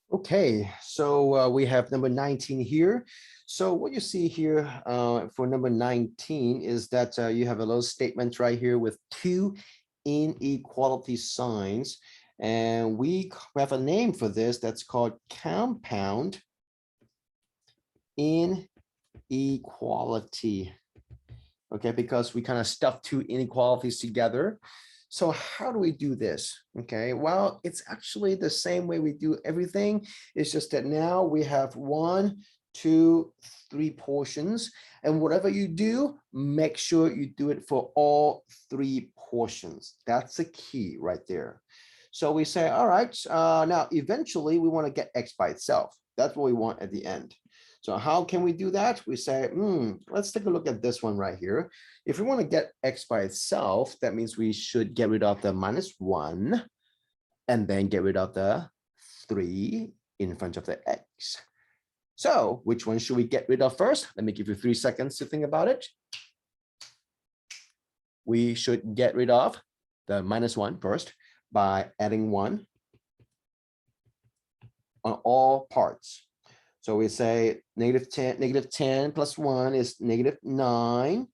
Okay, so we have number 19 here. So what you see here for number 19 is that you have a little statement right here with two inequality signs. And we have a name for this that's called compound inequality. Okay, because we kind of stuff two inequalities together. So how do we do this? Okay, well, it's actually the same way we do everything. It's just that now we have 1, 2, 3 portions. And whatever you do, make sure you do it for all 3 portions. That's the key right there. So we say, all right, now eventually we want to get x by itself. That's what we want at the end. So how can we do that? We say, let's take a look at this one right here. If we want to get x by itself, that means we should get rid of the -1 and then get rid of the 3 in front of the x. So which one should we get rid of first? Let me give you 3 seconds to think about it. We should get rid of the -1 first by adding 1 on all parts. So we say -10 plus 1 is -9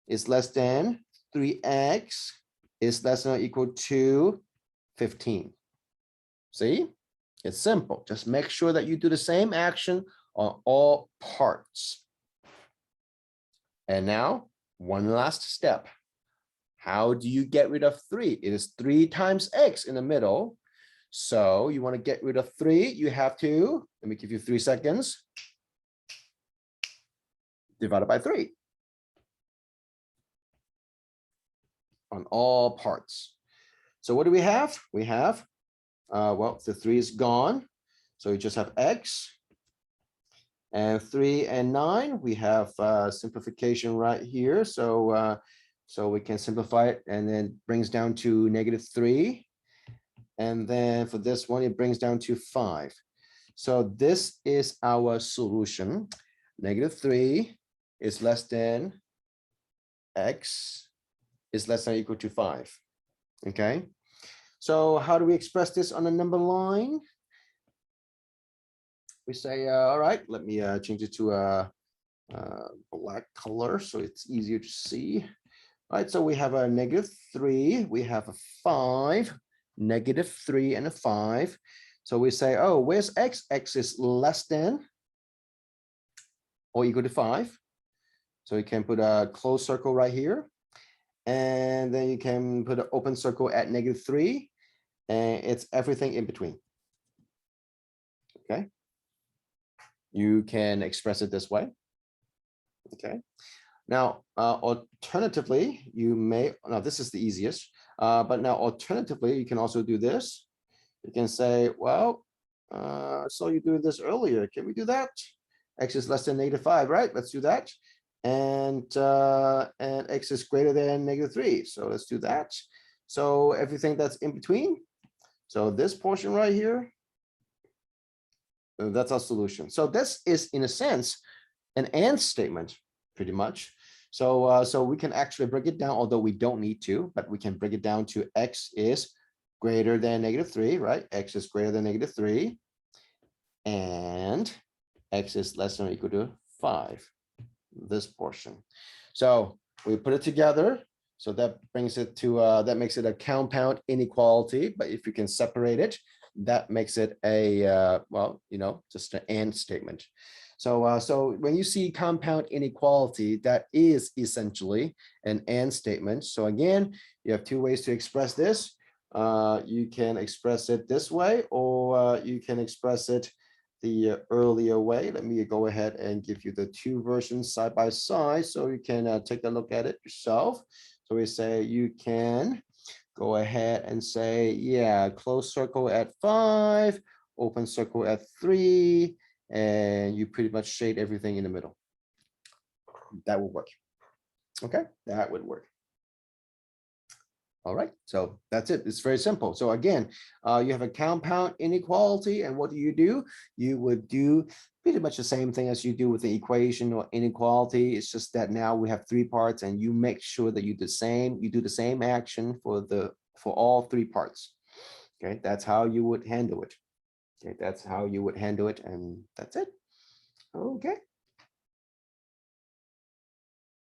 is less than 3x is less than or equal to 15. See, it's simple. Just make sure that you do the same action on all parts. And now one last step. How do you get rid of 3? It is 3 times x in the middle. So you want to get rid of 3, you have to, let me give you 3 seconds, divided by 3 on all parts. So what do we have? We have, well, the 3 is gone. So you just have x. And 3 and 9, we have simplification right here. So, so we can simplify it and then brings down to -3. And then for this one, it brings down to 5. So this is our solution. -3 is less than x is less than or equal to 5. Okay. So how do we express this on a number line? We say, all right, let me change it to a black color so it's easier to see. All right, so we have a -3, we have a 5, -3 and a 5. So we say, oh, where's x? X is less than or equal to 5. So you can put a closed circle right here. And then you can put an open circle at -3. And it's everything in between. Okay. You can express it this way. Okay. Now, alternatively, you may, now this is the easiest, but now alternatively, you can also do this. You can say, well, I saw you doing this earlier. Can we do that? X is less than -5, right? Let's do that. And x is greater than -3. So let's do that. So everything that's in between. So this portion right here, that's our solution. So this is, in a sense, an and statement, pretty much. So so we can actually break it down, although we don't need to, but we can break it down to x is greater than -3, right? X is greater than -3, and x is less than or equal to 5. This portion. So we put it together. So that brings it to that makes it a compound inequality. But if you can separate it, that makes it a well, you know, just an and statement. So so when you see compound inequality, that is essentially an and statement. So again, you have 2 ways to express this. You can express it this way, or you can express it the earlier way. Let me go ahead and give you the 2 versions side by side so you can take a look at it yourself. So we say you can go ahead and say, yeah, closed circle at 5, open circle at 3, and you pretty much shade everything in the middle. That would work. Okay, that would work. All right, so that's it. It's very simple. So again, you have a compound inequality, and what do? You would do pretty much the same thing as you do with the equation or inequality. It's just that now we have 3 parts, and you make sure that you do the same action for all 3 parts. Okay, that's how you would handle it. Okay, that's how you would handle it, and that's it. Okay.